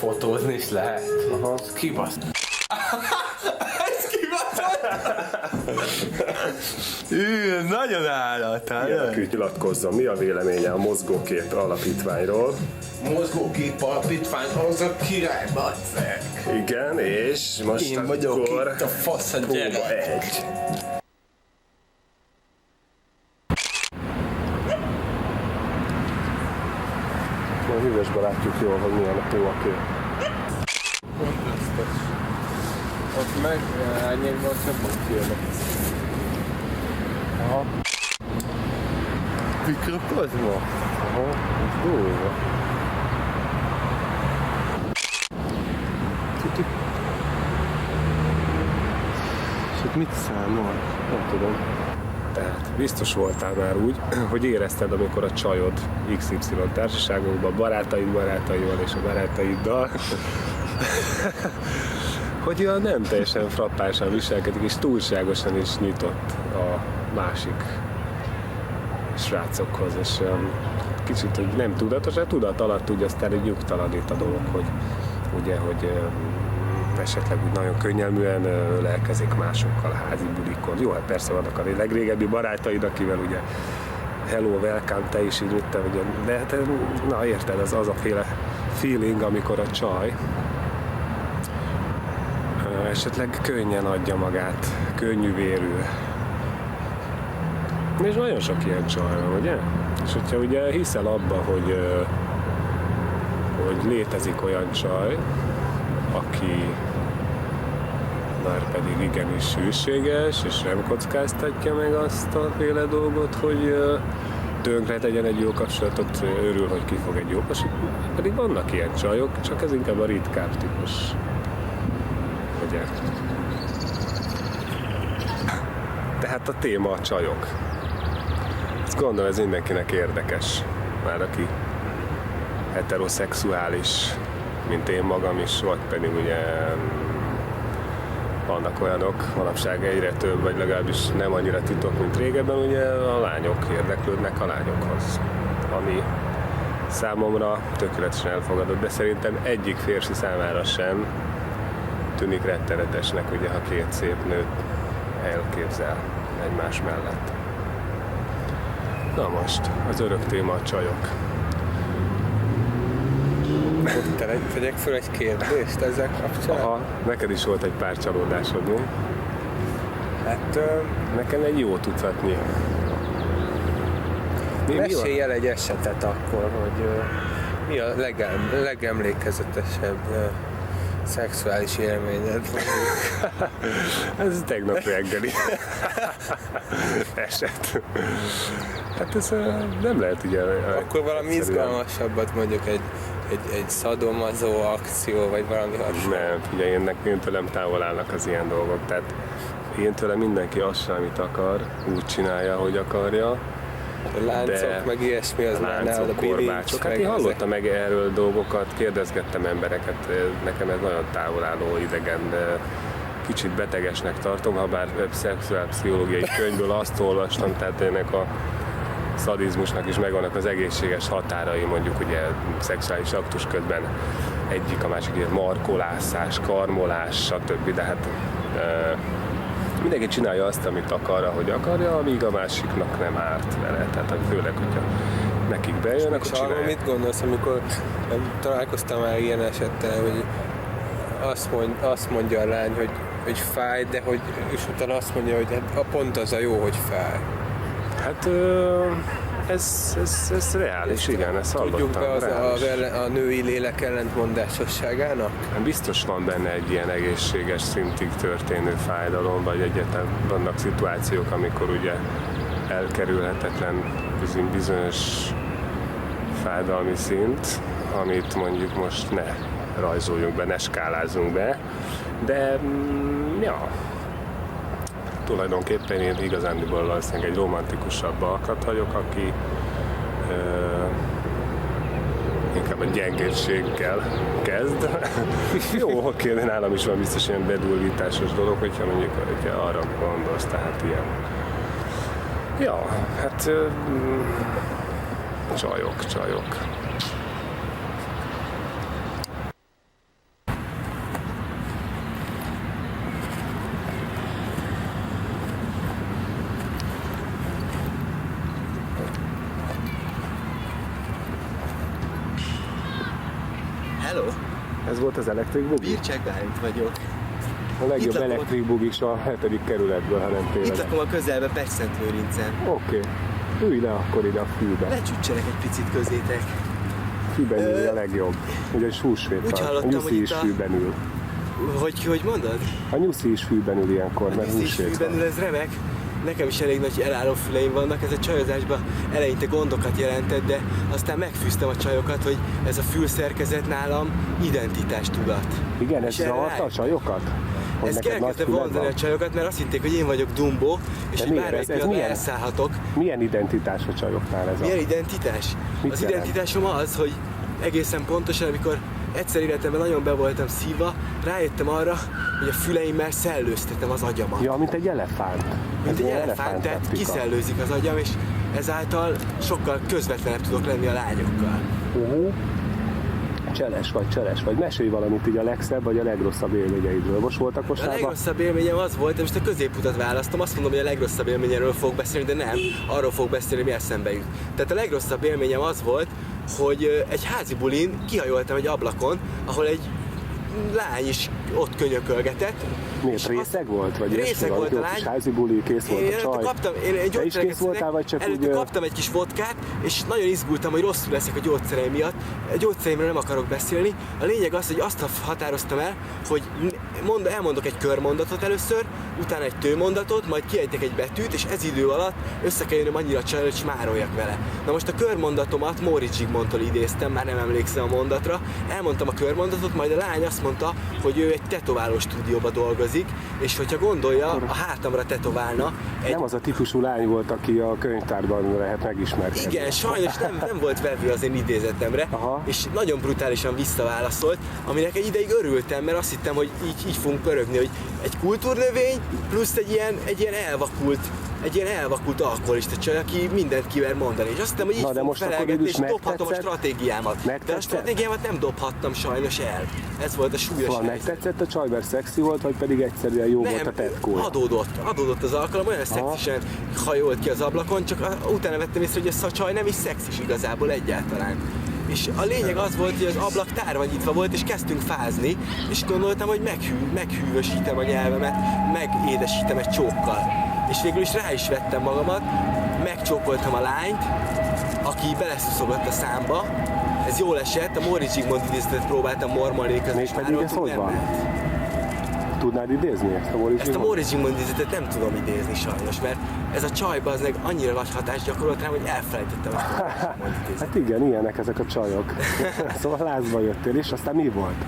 Fotózni is lehet. Aha. Ez kibasz. Ez kibaszott! Nagyon állat. Ilyenekű nyilatkozzon, mi a véleménye a Mozgókép Alapítványról? Mozgókép Alapítvány, az a király, basszeg. Igen, és most Én vagyok akkor itt a fasz a gyerek. próba 1. A hűvösben látjuk jól, hogy milyen a próbakép. Kontrasztos. Ott meg árnyékban csak kijönnek. Aha. Mikrokozma? Aha, ez durva. És itt mit számol? Nem tudom. Tehát biztos voltál már úgy, hogy érezted, amikor a csajod XY társaságokban, barátaival és a barátaiddal, hogy olyan nem teljesen frappánsan viselkedik, és túlságosan is nyitott a másik srácokhoz, és kicsit, hogy nem tudatosan, tudat alatt úgy aztán egy nyugtalanít a dolog, hogy ugye, hogy esetleg úgy nagyon könnyelműen lelkezik másokkal házi bulikon. Jó, hát persze vannak a legrégebbi barátaid, akivel ugye hello, welcome, te is így jöttem, ugye, de hát, na érted, az a féle feeling, amikor a csaj esetleg könnyen adja magát, könnyűvérű. És nagyon sok ilyen csaj van, ugye? És hogyha ugye hiszel abba, hogy létezik olyan csaj, aki már pedig igenis hűséges, és nem kockáztatja meg azt a féle dolgot, hogy tönkre tegyen egy jó kapcsolatot, örül, hogy ki fog egy jó kapcsolatot. Pedig vannak ilyen csajok, csak ez inkább a ritkább típus. Ugye? Tehát a téma a csajok. Ezt gondolom, ez mindenkinek érdekes. Már aki heteroszexuális, mint én magam is, vagy pedig ugye vannak olyanok, manapság egyre több, vagy legalábbis nem annyira titok, mint régebben, ugye a lányok érdeklődnek a lányokhoz. Ami számomra tökéletesen elfogadott, de szerintem egyik férfi számára sem tűnik rettenetesnek, ugye, ha két szép nőt elképzel egymás mellett. Na most, az örök téma a csajok. Tegyek föl egy kérdést ezzel kapcsolatban? Aha, neked is volt egy pár csalódásod, mi? Hát nekem egy jó tucatnyi. mesélj el egy esetet akkor, hogy mi a legemlékezetesebb szexuális élményed? Ez tegnap reggeli eset. Hát ez nem lehet ugye... Akkor valami izgalmasabbat, mondjuk egy szadomazó akció, vagy valami hasonló. Nem, figyelj, én tőlem távol állnak az ilyen dolgok. Tehát én tőlem mindenki azt sem, amit akar, úgy csinálja, hogy akarja. A láncok, meg ilyesmi, az már nálad a korbácsok. Hát én hallottam meg erről dolgokat, kérdezgettem embereket, nekem ez nagyon távol álló, idegen, kicsit betegesnek tartom, ha bár szexuálpszichológiai könyvből azt olvastam, tehát ennek a szadizmusnak is megvannak az egészséges határai, mondjuk ugye szexuális aktus közben egyik a másik, ilyen markolászás, karmolás, stb. De hát mindenki csinálja azt, amit akar, ahogy akarja, amíg a másiknak nem árt vele. Tehát főleg, hogyha nekik bejön, akkor csinálják. És mit gondolsz, amikor találkoztam már ilyen esettel, hogy azt mondja a lány, hogy fáj, de hogy, és utána azt mondja, hogy hát pont az a jó, hogy fáj. Hát ez reális, igen, ezt hallottam. Tudjuk be a női lélek ellentmondásosságának? Biztos van benne egy ilyen egészséges szintig történő fájdalom, vagy egyáltalán vannak szituációk, amikor ugye elkerülhetetlen bizonyos fájdalmi szint, amit mondjuk most ne rajzoljunk be, ne skálázunk be, de ja, tulajdonképpen én igazándiból valószínűleg egy romantikusabb alkat vagyok, aki inkább a gyengétséggel kezd. Jó, oké, de nálam is van biztos ilyen bedúlvításos dolog, hogyha mondjuk arra gondolsz, tehát ilyen. Ja, hát csajok. Hello! Ez volt az Electric Boogie? Bircsák Bálint vagyok. A legjobb lakom. Electric Boogie is a 7. kerületből, ha nem Itt tévedek. lakom a közelben Pest-Szentlőrincen. Oké. Ülj le akkor ide a fűbe. Lecsütsenek egy picit közétek. Fűben ülni a legjobb. Ugyanis Úgy húsvéttal. A hallottam, nyuszi hogy is itt a- fűben ül. Hogy mondod? A nyuszi is fűben ül ilyenkor, mert Víz is húsvét fűben ül, van. ez remek. Nekem is elég nagy elálló füleim vannak, ez a csajozásban eleinte gondokat jelentett, de aztán megfűztem a csajokat, hogy ez a fülszerkezet nálam identitástudat. Igen, ez És erre zavarta a rájöttem. csajokat? Hogy Ezt neked nagy elkezdtem füled vonzani van? a csajokat, mert azt hitték, hogy én vagyok Dumbo, és De hogy miért? bármelyik Ez pillanatban milyen? elszállhatok. Milyen identitás a csajoknál ez Milyen a... identitás? Mit Az jelent? identitásom az, hogy egészen pontosan, amikor egyszer életemben nagyon be voltam szívva, rájöttem arra, hogy a füleimmel szellőztetem az agyamat. Ja, mint egy elefánt. Mint Ez egy ilyen elefánt, tehát taktika. kiszellőzik az agyam, és ezáltal sokkal közvetlenebb tudok lenni a lányokkal. Cseles vagy. Mesélj valamit így a legszebb vagy a legrosszabb élményeidről. Most voltak A mostában? legrosszabb élményem az volt, most a középutat választom, azt mondom, hogy a legrosszabb élményemről fogok beszélni, de nem, arról fogok beszélni, mi eszembe jut. Tehát a legrosszabb élményem az volt, hogy egy házi bulin kihajoltam egy ablakon, ahol egy lány is ott könyökölgetett. Miért, és részeg volt? Vagy ilyesmi? részeg volt a Valami lány. kis házi buli, kész volt a Én csaj? kaptam, én egy Te is kész voltál, vagy csak előtte úgy... kaptam egy kis vodkát, és nagyon izgultam, hogy rosszul leszek a gyógyszereim miatt. A gyógyszereimről nem akarok beszélni. A lényeg az, hogy azt határoztam el, hogy elmondok egy körmondatot először, utána egy tőmondatot, majd kiejtek egy betűt, és ez idő alatt össze kell jönnöm annyira csajra, hogy smároljak vele. Na most a körmondatomat Móricz Zsigmondtól idéztem, már nem emlékszem a mondatra. Elmondtam a körmondatot, majd a lány azt mondta, hogy ő egy tetováló stúdióba dolgozik, és hogyha gondolja, a hátamra tetoválna egy... Nem az a típusú lány volt, aki a könyvtárban lehet megismerkedni. Igen, sajnos nem volt vevő az én idézetemre, Aha. és nagyon brutálisan visszaválaszolt, aminek egy ideig örültem, mert azt hittem, hogy így fogunk pörögni, hogy egy kultúrnövény plusz egy ilyen elvakult alkoholista csaj, aki mindent kiver mondani. És azt hittem, hogy így Na, de fogunk most akkor felelgetni, és mégis dobhatom a megtetszett? stratégiámat. De a Megtetszett? stratégiámat nem dobhattam sajnos el. Ez volt a súlyos Szóval helyzet. megtetszett a csaj, mert szexi volt, vagy pedig egyszerűen jó volt a tetkója? adódott az alkalom, olyan szexisen hajolt ki az ablakon, csak utána vettem észre, hogy ez a csaj nem is szexis igazából egyáltalán. És a lényeg az volt, hogy az ablak tárva nyitva volt, és kezdtünk fázni, és gondoltam, hogy meghűvösítem a nyelvemet, megédesítem egy csókkal. És végül is rá is vettem magamat, megcsókoltam a lányt, aki beleszuszogott a számba. Ez jól esett, a Móricz Zsigmond idézetet próbáltam mormolni közben, és Mégpedig ez hogy van? Tudnád idézni ezt a Móricz Ezt a Zsigmond? Móricz Zsigmond idézetet nem tudom idézni sajnos, mert ez a csajba az annyira nagy hatást gyakorolt rám, hogy elfelejtettem ezt a Móricz Zsigmond idézetet. Hát igen, ilyenek ezek a csajok. Szóval lázba jöttél, és aztán mi volt?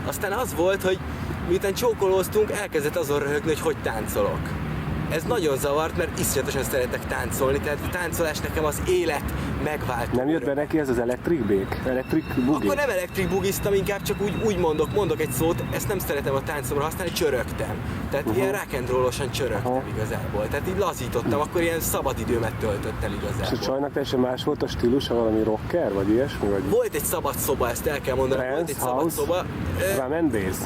Aztán az volt, hogy miután csókolóztunk, elkezdett azon röhögni, hogy táncolok. Ez nagyon zavart, mert iszonyatosan szeretek táncolni, tehát a táncolás nekem az élet megváltó. Nem jött be neki ez az electric bake? Electric boogie? Akkor nem electric bugiztam, inkább csak úgy mondok egy szót, ezt nem szeretem a táncomra használni, csörögtem. Tehát ilyen rock and roll-osan csörögtem igazából. Tehát így lazítottam, akkor ilyen szabadidőmet töltöttem És a igazából. csajnak teljesen más volt a stílusa, valami rocker, vagy ilyesmi? Vagy Volt egy szabad szoba, ezt el kell mondani, volt trance, egy szabad house, szoba. drum and bass,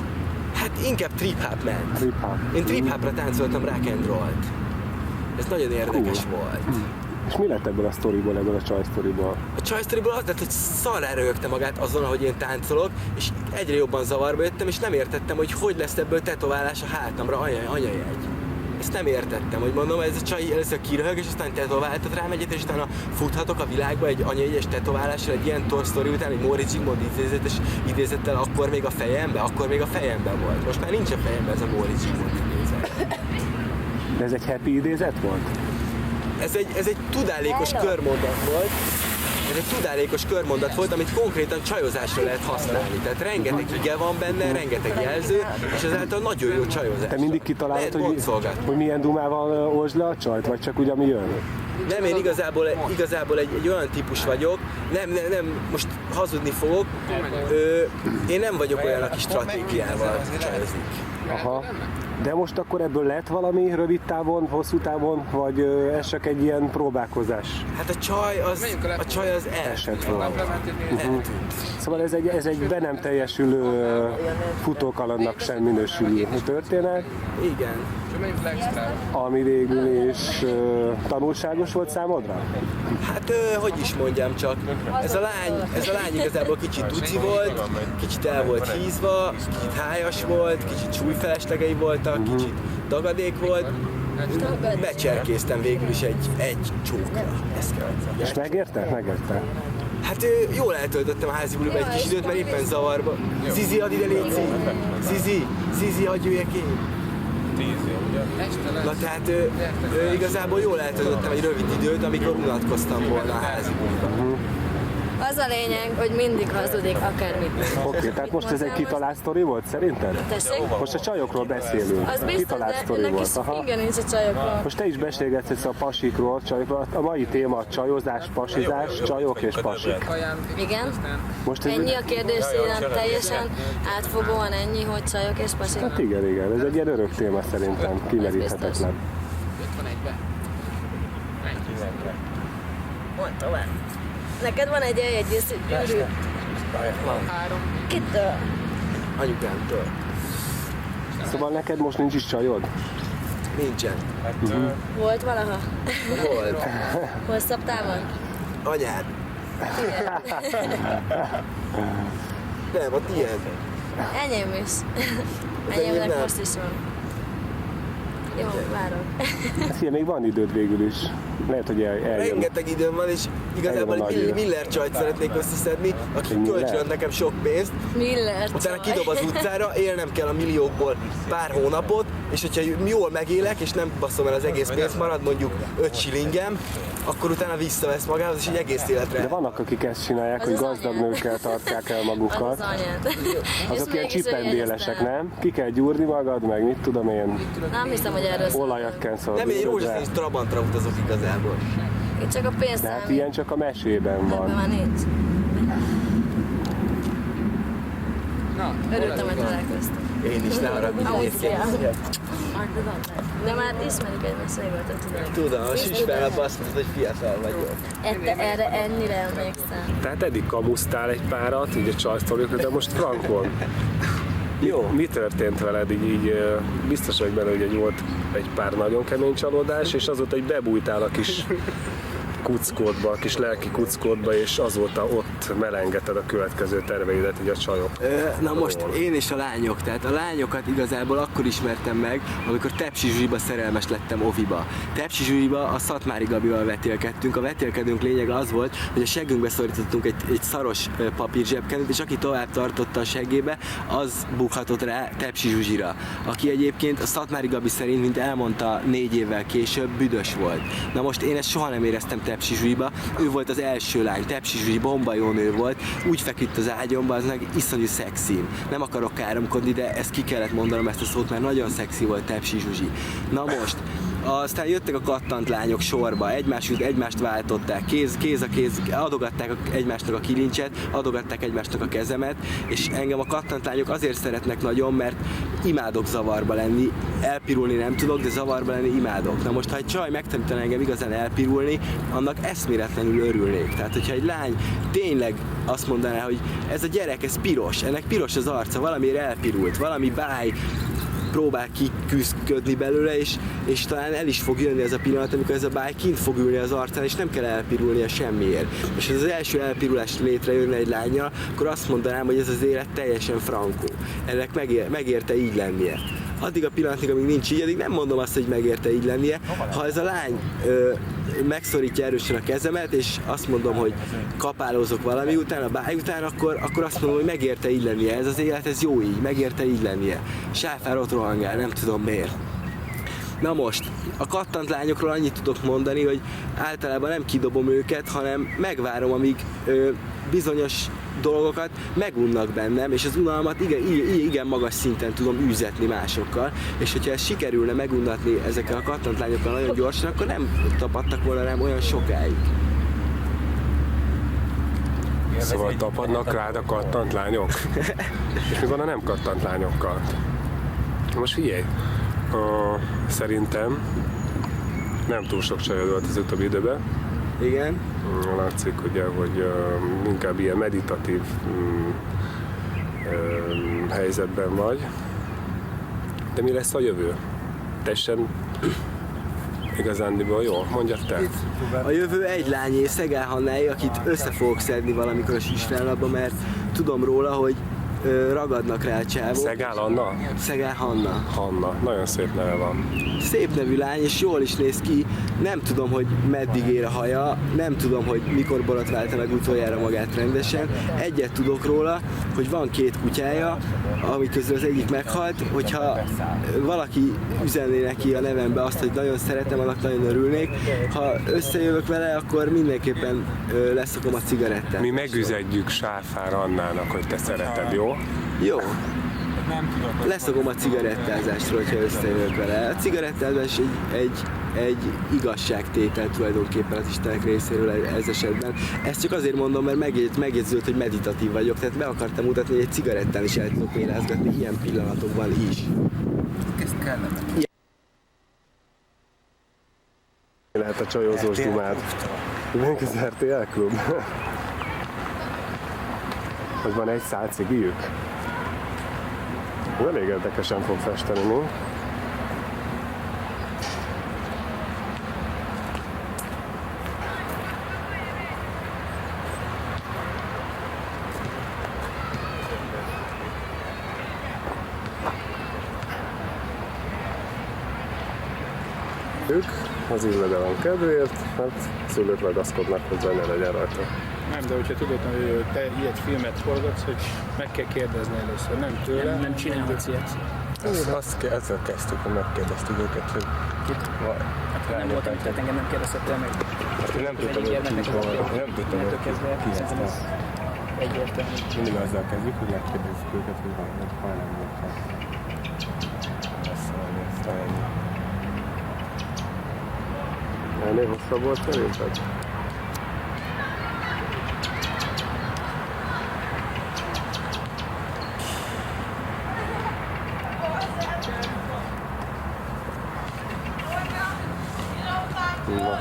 Hát inkább trip-hop ment. trip-hop. Én trip-hopra táncoltam rock and rollt. Ez nagyon érdekes volt. És mi lett ebből a sztoriból, ebből a csaj sztoriból? A Choice Story-ból az lett, hogy szarrá röhögte magát azon, ahogy én táncolok, és egyre jobban zavarba jöttem, és nem értettem, hogy lesz ebből tetoválás a hátamra, anyajegy. Ezt nem értettem, hogy mondom, ez a csaj először kiröhög, és aztán tetováltat rám egyet, és utána futhatok a világba egy anyajegyes tetoválással, egy ilyen Toy Story után, egy Móricz Zsigmond idézettel, akkor még a fejemben volt. Most már nincs a fejemben ez a Móricz Zsigmond idézet. De ez egy happy idézet volt? Ez egy tudálékos körmondat volt. Ez egy tudálékos körmondat volt, amit konkrétan csajozásra lehet használni. Tehát rengeteg ige van benne, rengeteg jelző, és ezáltal nagyon jó csajozás. Te mindig kitalálod, hogy milyen dumával olsd le a csajt, vagy csak úgy, ami jön? Nem, én igazából egy olyan típus vagyok, nem, most hazudni fogok, én nem vagyok olyan, aki stratégiával csajozik. Aha. De most akkor ebből lett valami rövid távon, hosszú távon, vagy ez csak egy ilyen próbálkozás? Hát a csaj az Esett volna. eltűnt. Szóval ez egy be nem teljesülő futókalandnak sem minősülő történet, Igen. ami végül is tanulságos volt számodra? Hát, hogy is mondjam csak, ez a lány igazából kicsit tuci volt, kicsit el volt hízva, kicsit hájas volt, kicsit súlyfeleslegei voltak, kicsit dagadék volt. Becserkéztem végül is egy csókra, ezt kell mondjam. És megérte? Megérte. Hát jól eltöltöttem a házi buliba egy kis időt, mert éppen zavarba. Zizi, add ide, léci! Zizi, hagyj jöjjek én! 10 év, ugye? Na tehát igazából jól eltöltöttem egy rövid időt, amikor unatkoztam volna a házi buliba. Az a lényeg, hogy mindig hazudik akármit. Oké, tehát most ez egy kitalált sztori volt szerinted? Tessék? Most a csajokról beszélünk. Az biztos, Kitalált de sztori neki volt. is Aha. igen nincs a csajokról. Most te is beszélgetsz a pasikról, csajokról. A mai téma a csajozás, pasizás, csajok és pasik. Igen? Most ez Ennyi a kérdés, ilyen teljesen átfogóan ennyi, hogy csajok és pasik. Hát igen, ez egy ilyen örök téma szerintem, kimeríthetetlen. Mondd tovább. Neked van egy eljegyzés, Gyuri? Kitől? Anyukámtól. Szóval neked most nincs is csajod? Nincsen. Volt valaha? Volt. Hosszabb távon? Anyád. Nem, ott ilyen. Enyém is. enyém Enyémnek nem. most is van. Jó, várok. Hát ilyen még van időd végül is. Lehet, hogy eljön. Rengeteg időm van, és igazából Eljön a egy nagy Miller csajt szeretnék összeszedni, aki Miller? kölcsönöd nekem sok pénzt, Miller utána csaj. kidob az utcára, élnem kell a milliókból pár hónapot, és hogyha jól megélek, és nem baszom el az egész pénzt, marad mondjuk 5 shillingem, akkor utána visszavesz magához, és egy egész De életre. vannak, akik ezt csinálják, Az hogy az gazdag anyád. nőkkel tartják el Az magukat. az anyád. Azok És ilyen mégis ő csipendélesek, érezte. nem? Ki kell gyúrni magad, meg mit tudom én, Nem hiszem, hogy erről szól. olajat kell Nem, én egy szólni. rózsaszín Trabantra utazok igazából. Itt csak a pénz De hát számít. ilyen csak a mesében Ebben van. már nincs. Örültem, hogy találkoztunk. Én is, ne haragudj. Amúgy szia. egyébként. De már ismerjük egymást régóta, tudom. Tudom, most is fel azt mondod, hogy fiatal vagyok. Erre ennyire emlékszem. Tehát eddig kamusztál egy párat, így a csajsztolikra, de most frankon. Jó. Mi történt veled? Így biztos vagy benne, hogy volt egy pár nagyon kemény csalódás, és azóta egy bebújtál a kis kuckódba, a kis lelki kuckódba, és azóta ott melengeted a következő terveidet, így a csajok. Na most én és a lányok, tehát a lányokat igazából akkor ismertem meg, amikor Tepsi Zsuzsiba szerelmes lettem oviba. Tepsi Zsuzsiba a Szatmári Gabival vetélkedtünk. A vetélkedőnk lényege az volt, hogy a seggünkbe szorítottunk egy szaros papír zsebkenőt, és aki tovább tartotta a seggébe, az bukhatott rá Tepsi Zsuzsira, aki egyébként a Szatmári Gabi szerint, mint elmondta 4 évvel később, büdös volt. Na most én ezt soha nem éreztem Tepsi Zsuzsiba, ő volt az első lány, Tepsi Zsuzsi bomba jó nő volt, úgy feküdt az ágyomba, az meg iszonyú szexi. Nem akarok káromkodni, de ezt ki kellett mondanom ezt a szót, mert nagyon szexi volt Tepsi Zsuzsi. Na most, aztán jöttek a kattant lányok sorba, egymást váltották, kéz a kéz, adogatták egymásnak a kilincset, adogatták egymásnak a kezemet, és engem a kattant lányok azért szeretnek nagyon, mert imádok zavarba lenni, elpirulni nem tudok, de zavarba lenni imádok. Na most, ha egy csaj megtanítana engem igazán elpirulni, annak eszméletlenül örülnék. Tehát, hogyha egy lány tényleg azt mondaná, hogy ez a gyerek, ez piros, ennek piros az arca, valamiért elpirult, valami báj, próbál kiküzdködni belőle, és talán el is fog jönni ez a pillanat, amikor ez a báj kint fog ülni az arcán, és nem kell elpirulnia semmiért. És ha az első elpirulás létrejönne egy lánnyal, akkor azt mondanám, hogy ez az élet teljesen frankó. Ennek megérte így lennie. Addig a pillanatig, amíg nincs így, addig nem mondom azt, hogy megérte így lennie. Ha ez a lány megszorítja erősen a kezemet, és azt mondom, hogy kapálózok valami után, a báj után, akkor azt mondom, hogy megérte így lennie. Ez az élet, ez jó így, megérte így lennie. Sáfár ott rohangál, nem tudom miért. Na most, a kattant lányokról annyit tudok mondani, hogy általában nem kidobom őket, hanem megvárom, amíg bizonyos dolgokat megunnak bennem, és az unalmat igen magas szinten tudom űzetni másokkal, és hogyha ez sikerülne megunnatni ezekkel a kattant lányokkal nagyon gyorsan, akkor nem tapadtak volna rám olyan sokáig. Szóval tapadnak rád a kattant lányok? És mi van a nem kattant lányokkal? Most figyelj, szerintem nem túl sok csajod volt az utóbbi időben, Igen. Látszik ugye, hogy inkább ilyen meditatív helyzetben vagy. De mi lesz a jövő? Teljesen igazándiból jó? Mondjad te. A jövő egy lányé, Szegál Hannáé, akit össze fogok szedni valamikor a Sistánlapban, mert tudom róla, hogy ragadnak rá a csávok. Szegál Anna? Szegál Hanna. Hanna. Nagyon szép neve van. Szép nevű lány, és jól is néz ki. Nem tudom, hogy meddig ér a haja, nem tudom, hogy mikor borotválta meg utoljára magát rendesen. Egyet tudok róla, hogy van 2 kutyája, amik közül az egyik meghalt. Hogyha valaki üzenné neki a nevembe azt, hogy nagyon szeretem, annak nagyon örülnék. Ha összejövök vele, akkor mindenképpen leszakom a cigarettát. Mi megüzenjük Sáfár Annának, hogy te szereted, jó? Jó. Leszakom a cigarettázástról, hogyha összejövök vele. A cigarettázás egy igazságtétel tulajdonképpen az Istenek részéről ez esetben. Ezt csak azért mondom, mert megjegyződött, hogy meditatív vagyok, tehát be akartam mutatni, hogy egy cigarettán is el tudok mélázgatni ilyen pillanatokban is. Ezt kellene. Lehet a csajozós dumát. Mindenki az RTL klub. Hogy van egy szál cigiük? Elég érdekesen fog festeni, mi? Ők az illedelem kedvéért, hát szülők ragaszkodnak hozzá, ne legyen rajta. Nem, de hogyha tudod, hogy te ilyet filmet forgatsz, hogy meg kell kérdezni először, nem tőle. Nem csinálhatsz ilyet. Ezzel kezdtük, hogy megkérdeztük őket, hogy Nem voltam, tehát engem nem kérdeztettél meg. nem tudtam, hogy ki van. Nem tudtam, hogy ki ez. Egyértelmű. Mindig azzal kezdjük, hogy megkérdezzük őket, hogy hajlam voltak. Ezt ennyi. Ennél hosszabb volt szerinted? Na.